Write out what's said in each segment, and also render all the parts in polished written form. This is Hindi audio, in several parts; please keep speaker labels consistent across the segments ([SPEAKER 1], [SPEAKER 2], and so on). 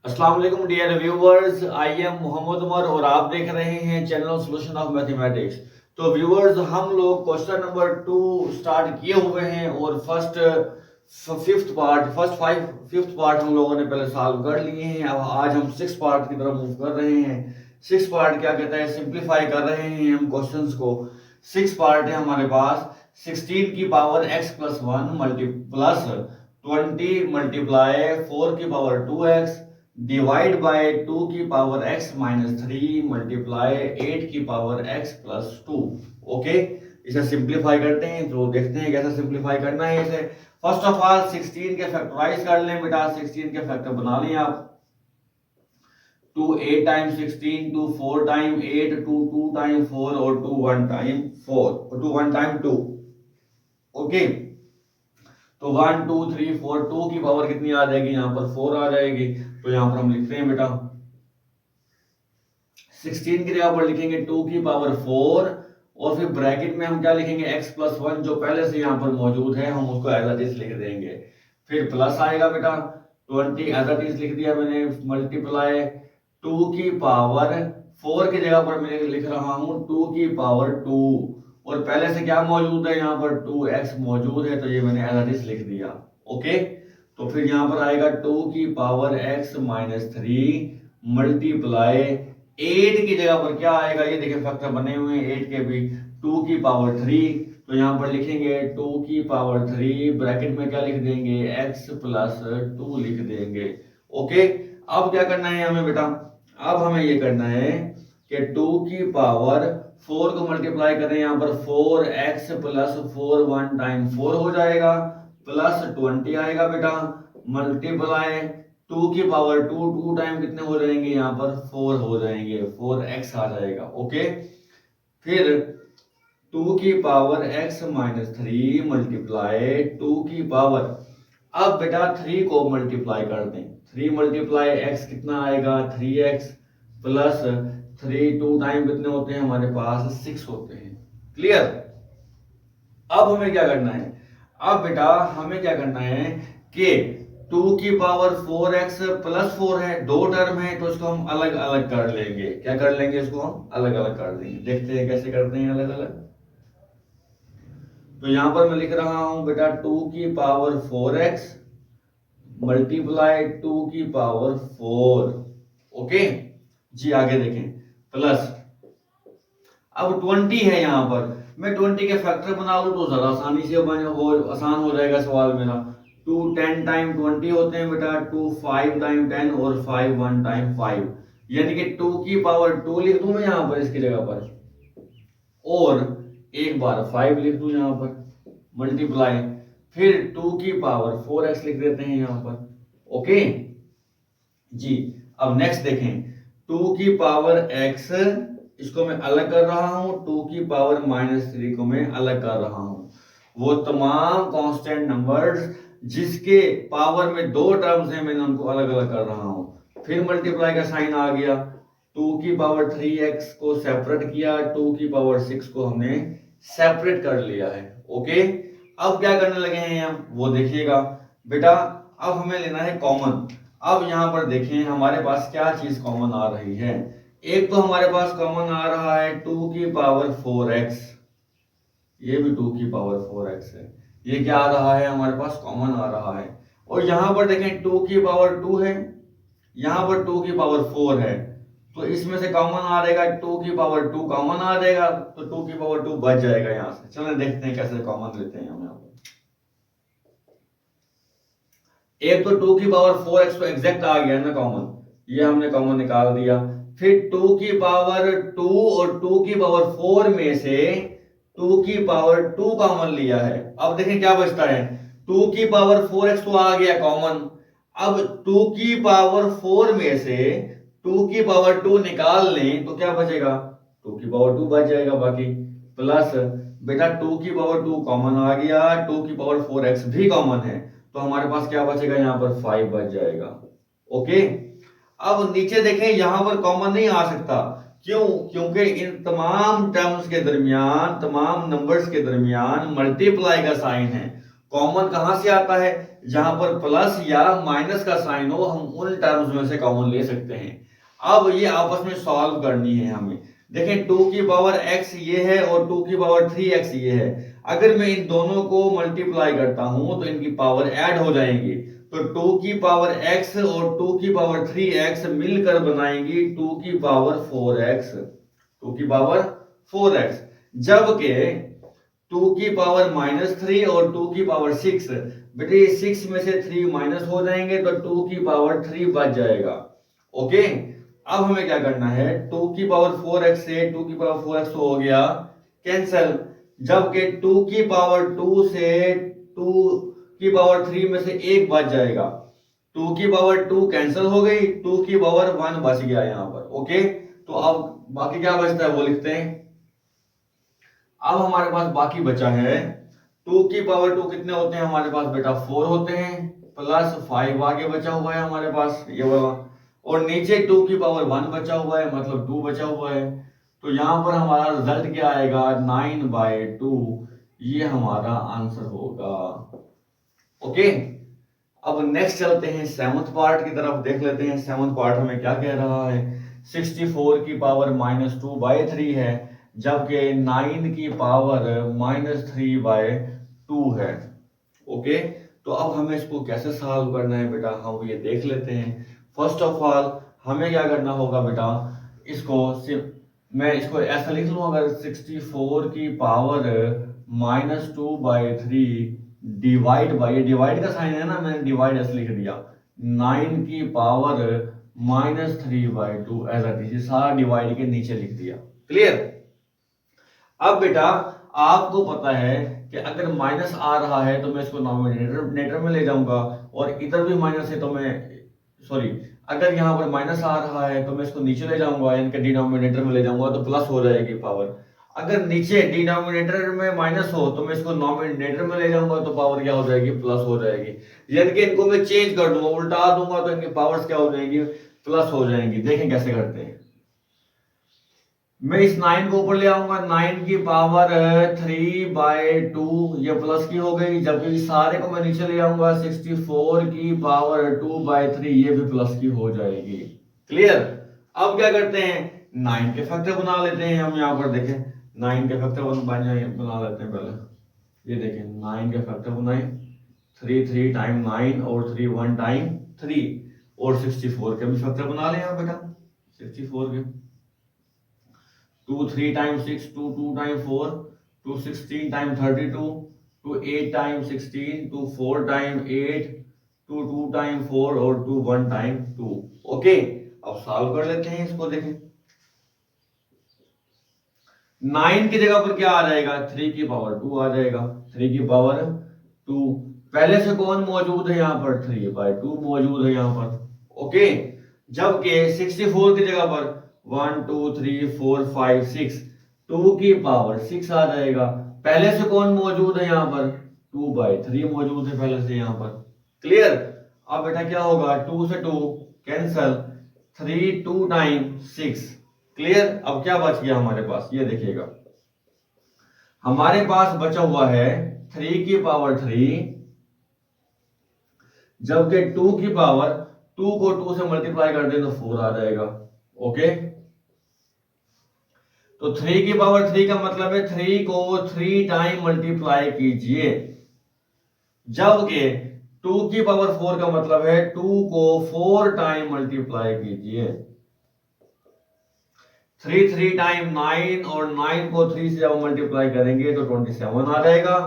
[SPEAKER 1] अस्सलाम वालेकुम dear viewers, I am Mohammad Umar और आप देख रहे हैं चैनल सॉल्यूशन ऑफ मैथमेटिक्स। तो व्यूअर्स, हम लोग क्वेश्चन नंबर 2 स्टार्ट किए हुए हैं और फिफ्थ पार्ट हम लोगों ने पहले सॉल्व कर लिए हैं। अब आज हम 6 पार्ट की तरफ मूव कर रहे हैं। 6 पार्ट क्या कहता है, सिंप्लीफाई कर रहे हैं हम क्वेश्चंस को। 6 पार्ट है हमारे पास। 16 की power x plus 1 multi plus 20 multiply 4 की पावर 2x डिवाइड बाय 2 की पावर x माइनस 3 मल्टीप्लाई 8 की पावर x प्लस 2। ओके, इसे सिंप्लीफाई करते हैं तो देखते हैं कैसे सिंप्लीफाई करना है इसे। फर्स्ट ऑफ ऑल 16 के फैक्टराइज कर लें बेटा। 16 के फैक्टर बना लें आप। 2 8 टाइम 16, 2 4 टाइम 8, 2 2 टाइम 4 और 2 1 टाइम 4 और 2 1 टाइम 2। ओके, तो 1 2 3 4, 2 की पावर कितनी आ जाएगी, यहाँ पर 4 आ जाएगी। तो यहाँ पर हम लिखते हैं बेटा 16 की जगह पर लिखेंगे 2 की पावर 4 और फिर ब्रैकेट में हम क्या लिखेंगे x प्लस 1 जो पहले से यहाँ पर मौजूद है हम उसको एज इट इज लिख देंगे। फिर प्लस आएगा बेटा 20 एज इट इज लिख दिया मैंने, मल्टीप्लाई 2 की पावर 4 की जगह पर मैं लिख रहा हूँ 2 की पावर 2 और पहले से क्या मौजूद है यहाँ पर 2x मौजूद है तो ये मैंने एज इट इज लिख दिया। ओके, तो फिर यहाँ पर आएगा 2 की पावर x माइनस 3 मल्टीप्लाई 8 की जगह पर क्या आएगा, ये देखिए फैक्टर बने हुए हैं 8 के भी, 2 की पावर 3। तो यहाँ पर लिखेंगे 2 की पावर 3 ब्रैकेट में क्या लिख देंगे x प्लस 2 लिख देंगे। ओके, अब क्या करना है हमें बेटा, अब हमें ये करना है कि 2 की पावर 4 को मल्टीप्लाई करें, यहाँ पर 4x प्लस 4 1 टाइम 4 हो जाएगा प्लस 20 आएगा बेटा मल्टीप्लाई 2 की पावर 2 2 टाइम कितने हो जाएंगे, यहाँ पर 4 हो जाएंगे, 4x आ जाएगा। ओके, फिर 2 की पावर x माइनस 3 मल्टीप्लाई 2 की पावर, अब बेटा 3 को मल्टीप्लाई कर दें, 3 मल्टीप्लाई x कितना आएगा 3x प्लस 3 2 टाइम कितने होते हैं हमारे पास 6 होते हैं। क्लियर। अब हमें क्या करना है, अब बेटा हमें क्या करना है कि 2 की पावर 4x प्लस 4 है, दो टर्म है तो इसको हम अलग अलग कर लेंगे। क्या कर लेंगे, इसको हम अलग अलग कर देंगे। देखते हैं कैसे करते हैं अलग अलग। तो यहां पर मैं लिख रहा हूं बेटा 2 की पावर 4x मल्टीप्लाई 2 की पावर 4। ओके जी, आगे देखें प्लस, अब 20 है यहाँ पर, मैं 20 के फैक्टर बना लूं तो ज्यादा आसानी से आसान हो जाएगा सवाल मेरा। 2 10 टाइम 20 होते हैं बेटा, 2 5 टाइम 10 और 5 1 टाइम 5, यानी कि 2 की पावर 2 लिख दूं मैं यहाँ पर इसकी जगह पर और एक बार 5 लिख दूं यहाँ पर मल्टीप्लाई, फिर 2 की पावर 4x लिख देते हैं यहाँ पर। ओके जी, अब नेक्स्ट देखें 2 की पावर x, इसको मैं अलग कर रहा हूं, 2 की पावर माइनस 3 को मैं अलग कर रहा हूं। वो तमाम कांस्टेंट नंबर्स जिसके पावर में दो टर्म्स हैं मैंने उनको अलग अलग कर रहा हूं। फिर मल्टीप्लाई का साइन आ गया, 2 की पावर 3x को सेपरेट किया, 2 की पावर 6 को हमने सेपरेट कर लिया है। ओके, अब क्या करने लगे हैं हम वो देखिएगा बेटा। अब हमें लेना है कॉमन। अब यहां पर देखें हमारे पास क्या चीज कॉमन आ रही है। एक तो हमारे पास कॉमन आ रहा है 2 की पावर 4x, ये भी 2 की पावर 4x है, ये क्या आ रहा है हमारे पास कॉमन आ रहा है। और यहां पर देखें 2 की पावर 2 है, यहां पर 2 की पावर 4 है, तो इसमें से कॉमन आ जाएगा 2 की पावर 2 कॉमन आ जाएगा तो 2 की पावर 2 बच जाएगा यहां से। चलो देखते हैं कैसे कॉमन लेते हैं हम यहाँ पर। एक तो 2 की पावर 4x तो एग्जैक्ट आ गया ना कॉमन, ये हमने कॉमन निकाल दिया। फिर 2 की पावर 2 और 2 की पावर 4 में से 2 की पावर 2 कॉमन लिया है। अब देखें क्या बचता है, 2 की पावर 4x तो आ गया कॉमन, अब 2 की पावर 4 में से 2 की पावर 2 निकाल लें तो क्या बचेगा, 2 की पावर 2 बच जाएगा बाकी, प्लस बेटा 2 की पावर 2 कॉमन आ गया, 2 की पावर 4x भी कॉमन है तो हमारे पास क्या बचेगा, यहाँ पर 5 बच जाएगा। ओके, अब नीचे देखें यहां पर कॉमन नहीं आ सकता, क्यों, क्योंकि इन तमाम टर्म्स के दरमियान, तमाम नंबर्स के दरमियान मल्टीप्लाई का साइन है। कॉमन कहां से आता है? जहां पर प्लस या माइनस का साइन हो, हम उन टर्म्स में से कॉमन ले सकते हैं। अब ये आपस में सॉल्व करनी है हमें। देखें 2 की पावर x ये है और 2 की पावर 3x ये है। अगर मैं इन दोनों को मल्टीप्लाई करता हूं तो इनकी पावर ऐड हो जाएंगी। तो 2 की पावर x और 2 की पावर 3x मिलकर बनाएंगी 2 की पावर 4x। 2 की पावर 4x। जबकि 2 की पावर -3 और 2 की पावर 6, बेटे 6 में से 3 माइनस हो जाएंगे तो 2 की पावर 3 बच जाएगा। ओके, अब हमें क्या करना है? 2 की पावर 4x से 2 की पावर 4x हो गया कैंसल, जबकि 2 की पावर 2 से 2 की पावर 3 में से एक बच जाएगा। 2 की पावर 2 कैंसिल हो गई, 2 की पावर 1 बच गया यहां पर। ओके, तो अब बाकी क्या बचता है वो लिखते हैं। अब हमारे पास बाकी बचा है 2 की पावर 2 कितने होते हैं हमारे पास बेटा? 4 होते हैं, प्लस 5 आगे बचा हुआ है हमारे पास ये वाला, और नीचे 2 की पावर 1 बचा हुआ है, मतलब 2 बचा हुआ है। तो यहां पर हमारा रिजल्ट क्या आएगा? 9/2 ये हमारा आंसर होगा। ओके, अब नेक्स्ट चलते हैं 7th पार्ट की तरफ, देख लेते हैं 7th पार्ट हमें क्या कह रहा है। 64 की पावर -2/3 है, जबकि 9 की पावर -3/2 है। ओके, तो अब हमें इसको कैसे सॉल्व करना है बेटा, हम ये देख लेते हैं। फर्स्ट ऑफ ऑल हमें क्या करना होगा बेटा, इसको मैं इसको ऐसा लिख लूं, अगर 64 की पावर -2/3 डिवाइड बाई, डिवाइड का साइन है ना, मैंने डिवाइड ऐसे लिख दिया, 9 की पावर -3/2 ऐसा दीजिए, सारा डिवाइड के नीचे लिख दिया। क्लियर? अब बेटा आपको पता है कि अगर माइनस आ रहा है तो मैं इसको नॉमिनेटर में ले जाऊंगा, और इधर भी माइनस है तो मैं सॉरी, अगर यहाँ पर माइनस आ रहा है तो मैं इसको नीचे ले जाऊंगा, यानी कि डिनोमिनेटर में ले जाऊंगा तो प्लस हो जाएगी पावर। अगर नीचे डिनोमिनेटर में माइनस हो तो मैं इसको नॉमिनेटर में ले जाऊंगा तो पावर क्या हो जाएगी? प्लस हो जाएगी। यानी कि इनको मैं चेंज कर दूंगा, उल्टा दूंगा तो इनकी पावर्स क्या हो जाएंगी? प्लस हो जाएंगी। देखें कैसे करते हैं। मैं इस 9 को ऊपर ले आऊंगा, 9 की पावर 3/2 ये प्लस की हो गई, जबकि सारे को मैं नीचे ले आऊंगा, 64 की पावर 2/3 ये भी प्लस की हो जाएगी। क्लियर? अब क्या करते हैं, 9 के फैक्टर बना लेते हैं हम। यहाँ पर देखें 9 के फैक्टर बना लेते हैं पहले। ये देखें 9 के फैक्टर बनाए, 3 टाइम 9 और 3 1 टाइम 3, और 64 के भी फैक्टर बना लें यहाँ बेटा। 64 के 2 3 time 6, 2 2 time 4, 2 16 time 32, 2 8 time 16, 2 4 time 8, 2 2 time 4 और 2 1 टाइम 2। ओके, अब सॉल्व कर लेते हैं इसको। देखें 9 की जगह पर क्या आ जाएगा? 3 की पावर 2 आ जाएगा। 3 की पावर 2 पहले से कौन मौजूद है यहाँ पर? 3/2 मौजूद है यहाँ पर। ओके, जबकि 64 की जगह पर 1 2 3 4 5 6, 2 की पावर 6 आ जाएगा। पहले से कौन मौजूद है यहाँ पर? 2/3 मौजूद है पहले से यहाँ पर। क्लियर? अब बेटा क्या होगा? 2 से 2 कैंसल, 3 2 टाइम 6। क्लियर? अब क्या बच गया हमारे पास? ये देखिएगा, हमारे पास बचा हुआ है 3 की पावर 3, जबकि 2 की पावर 2 को 2 से मल्टीप्लाई कर दें तो 4 आ जाएगा। ओके, तो 3 की पावर 3 का मतलब है 3 को 3 टाइम मल्टीप्लाई कीजिए, जबकि 2 की पावर 4 का मतलब है 2 को 4 टाइम मल्टीप्लाई कीजिए। 3 3 टाइम 9, और 9 को 3 से जब मल्टीप्लाई करेंगे तो 27 आ जाएगा।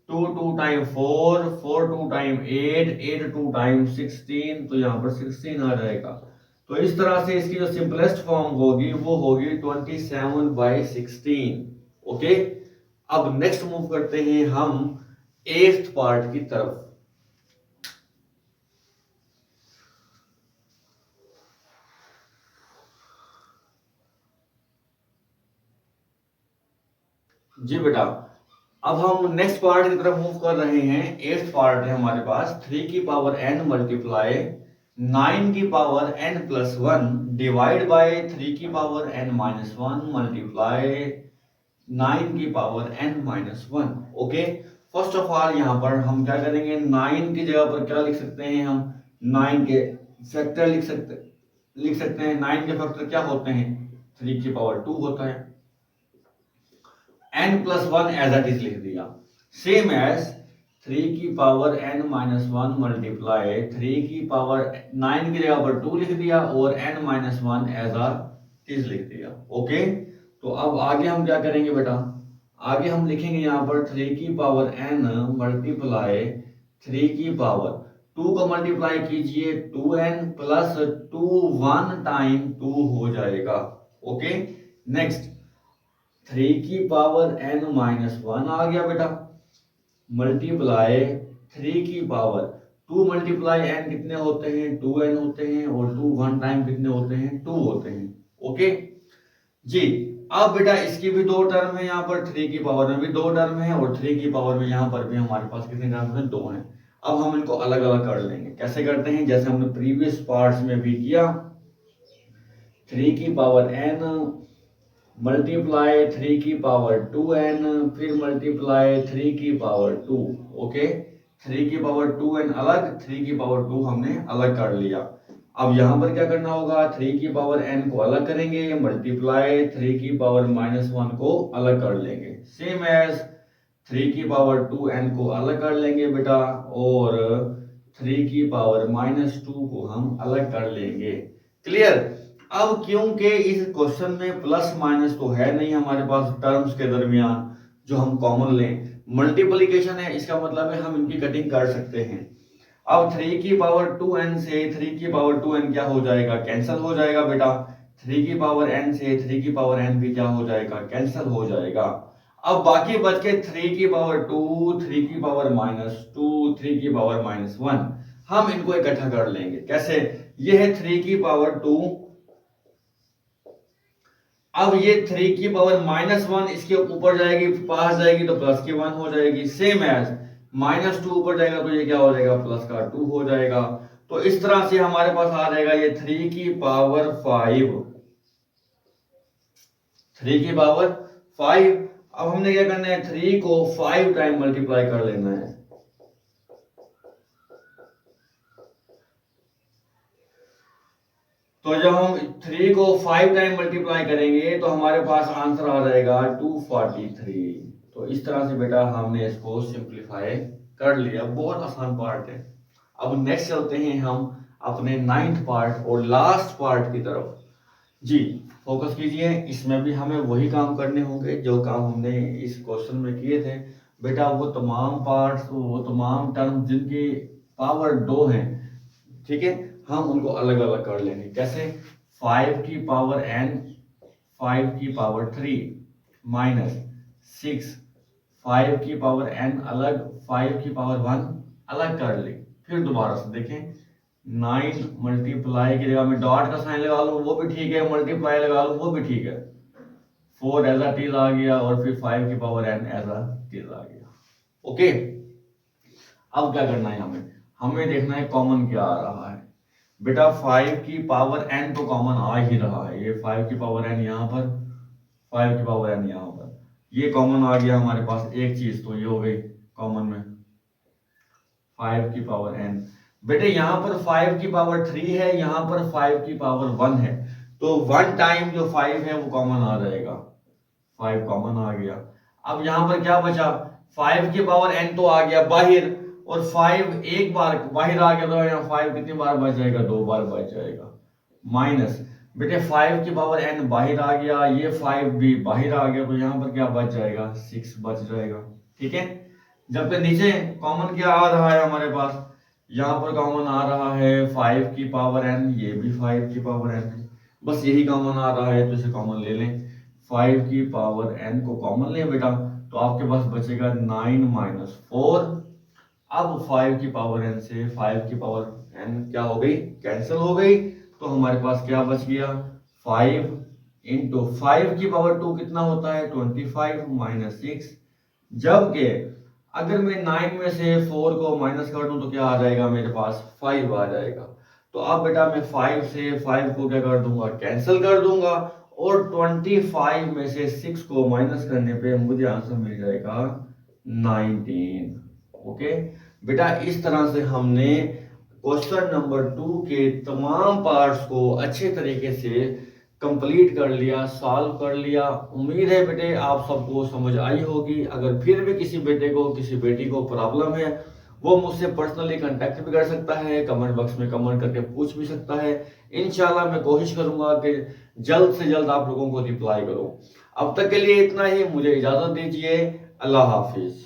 [SPEAKER 1] 2 2 टाइम 4, 4 2 टाइम 8, 8 2 टाइम 16, तो यहां पर 16 आ जाएगा। तो इस तरह से इसकी जो सिंपलेस्ट फॉर्म होगी वो होगी 27/16। ओके, अब नेक्स्ट मूव करते हैं हम 8th पार्ट की तरफ। जी बेटा, अब हम नेक्स्ट पार्ट की तरफ मूव कर रहे हैं। 8th पार्ट है हमारे पास, 3 की पावर n मल्टीप्लाई 9 की power n plus 1 divide by 3 की पावर n -1 मल्टीप्लाई 9 की power n -1। Okay, first of all यहाँ पर हम क्या करेंगे, 9 की जगह पर क्या लिख सकते हैं हम, 9 के फैक्टर लिख सकते हैं। 9 के फैक्टर क्या होते हैं, 3 की पावर 2 होता है। n+1 एज इट इज लिख दिया, सेम एज 3 की पावर n-1 मल्टीप्लाई 3 की पावर 9 की जगह पर 2 लिख दिया और n-1 एज इट इज लिख दिया। ओके, तो अब आगे हम क्या करेंगे बेटा, आगे हम लिखेंगे यहाँ पर 3 की पावर n मल्टीप्लाई 3 की पावर 2 को मल्टीप्लाई कीजिए 2n प्लस 2 1 टाइम 2 हो जाएगा। ओके, नेक्स्ट 3 की पावर n-1 आ गया बेटा, मल्टीप्लाई 3 की पावर 2 मल्टीप्लाई n कितने होते हैं, 2n होते हैं, और 2 1 टाइम कितने होते हैं, 2 होते हैं। ओके जी, अब बेटा इसकी भी 2 टर्म है, यहाँ पर 3 की पावर में भी 2 टर्म है, और 3 की पावर में यहाँ पर भी हमारे पास कितने टर्म है, 2 हैं। अब हम इनको अलग अलग कर लेंगे। कैसे करते हैं, जैसे हमने प्रीवियस पार्ट्स में भी किया, 3 की पावर n मल्टीप्लाई 3 की पावर 2n, फिर मल्टीप्लाई 3 की पावर 2। ओके, 3 की पावर 2n अलग, 3 की पावर 2 हमने अलग कर लिया। अब यहां पर क्या करना होगा, 3 की पावर n को अलग करेंगे, मल्टीप्लाई 3 की पावर -1 को अलग कर लेंगे, सेम एज 3 की पावर 2n को अलग कर लेंगे बेटा, और 3 की पावर -2 को हम अलग कर लेंगे। क्लियर। अब क्योंकि इस क्वेश्चन में प्लस माइनस तो है नहीं हमारे पास टर्म्स के दरमियान जो हम कॉमन लें, मल्टीप्लिकेशन है, इसका मतलब है हम इनकी कटिंग कर सकते हैं। अब 3 की पावर 2n से 3 की पावर 2n क्या हो जाएगा, कैंसिल हो जाएगा बेटा। 3 की पावर n से 3 की पावर n भी क्या हो जाएगा, कैंसिल हो जाएगा। अब बाकी बच के 3 की पावर 2, 3 की पावर -2, 3 की पावर -1, हम इनको इकट्ठा कर लेंगे। कैसे, ये है 3 की पावर 2, अब ये 3 की पावर -1 इसके ऊपर जाएगी, पास जाएगी तो प्लस की 1 हो जाएगी, सेम एज -2 ऊपर जाएगा तो ये क्या हो जाएगा, प्लस का 2 हो जाएगा। तो इस तरह से हमारे पास आ जाएगा ये 3 की पावर 5, 3 की पावर 5। अब हमने क्या करना है, 3 को 5 टाइम मल्टीप्लाई कर लेना है। तो जब हम 3 को 5 टाइम मल्टीप्लाई करेंगे तो हमारे पास आंसर आ जाएगा 243। तो इस तरह से बेटा हमने इसको सिंप्लीफाई कर लिया, बहुत आसान पार्ट है। अब नेक्स्ट चलते हैं हम अपने 9th पार्ट और लास्ट पार्ट की तरफ। जी फोकस कीजिए, इसमें भी हमें वही काम करने होंगे जो काम हमने इस क्वेश्चन में किए थे बेटा। वो तमाम पार्ट्स, वो तमाम टर्म जिनकी पावर 2 है, ठीक है, हम उनको अलग अलग कर लेंगे। कैसे, 5 की पावर n 5 की पावर 3 -6, 5 की पावर n अलग, 5 की पावर 1 अलग कर ली। फिर दोबारा से देखें, 9 मल्टीप्लाई की जगह में डॉट का साइन लगा लूं वो भी ठीक है, मल्टीप्लाई लगा लूं वो भी ठीक है, 4 एज अ टीज आ गया, और फिर 5 की पावर n एज अ टीज आ गया। ओके, अब क्या करना है, हमें देखना है कॉमन क्या आ रहा है बेटा। 5 की पावर n तो कॉमन आ ही रहा है, ये 5 की पावर n यहाँ पर, 5 की पावर n यहाँ पर, ये कॉमन आ गया हमारे पास एक चीज, तो ये हो गई कॉमन में 5 की पावर n। बेटे यहाँ पर 5 की पावर 3 है, यहाँ पर 5 की पावर 1 है, तो 1 टाइम जो 5 है वो कॉमन आ जाएगा, 5 कॉमन आ गया। अब यहाँ पर क्या बचा, 5 की पावर n तो आ गया बाहर, और 5 एक बार बाहर आ गया, तो यहाँ 5 कितनी बार बच जाएगा, 2 बार बच जाएगा। माइनस बेटे 5 की पावर n बाहर आ गया, ये 5 भी बाहर आ गया, तो यहाँ पर क्या बच जाएगा, 6 बच जाएगा। ठीक है, जब तक नीचे कॉमन क्या आ रहा है हमारे पास, यहाँ पर कॉमन आ रहा है 5 की पावर n, ये भी 5 की पावर n है, बस यही कॉमन आ रहा है तो इसे कॉमन ले लें। 5 की पावर n को कॉमन लें बेटा, तो आपके पास बचेगा 9 - 4। अब 5 की पावर n से 5 की पावर n क्या हो गई, कैंसिल हो गई, तो हमारे पास क्या बच गया, 5 इंटू 5 की पावर 2 कितना होता है, 25 - 6। जबकि अगर मैं 9 में से 4 को माइनस कर दूं तो क्या आ जाएगा, मेरे पास 5 आ जाएगा। तो अब बेटा मैं 5 से 5 को क्या कर दूंगा, कैंसिल कर दूंगा, और 25 में से 6 को माइनस करने पे मुझे आंसर मिल जाएगा 19। ओके बेटा, इस तरह से हमने क्वेश्चन नंबर 2 के तमाम पार्ट्स को अच्छे तरीके से कंप्लीट कर लिया, सॉल्व कर लिया। उम्मीद है बेटे आप सबको समझ आई होगी। अगर फिर भी किसी बेटे को, किसी बेटी को प्रॉब्लम है, वो मुझसे पर्सनली कांटेक्ट भी कर सकता है, कमेंट बॉक्स में कमेंट करके पूछ भी सकता है। इंशाल्लाह मैं कोशिश करूंगा कि जल्द से जल्द आप लोगों को रिप्लाई करूं। अब तक के लिए इतना ही, मुझे इजाजत दीजिए। अल्लाह हाफिज।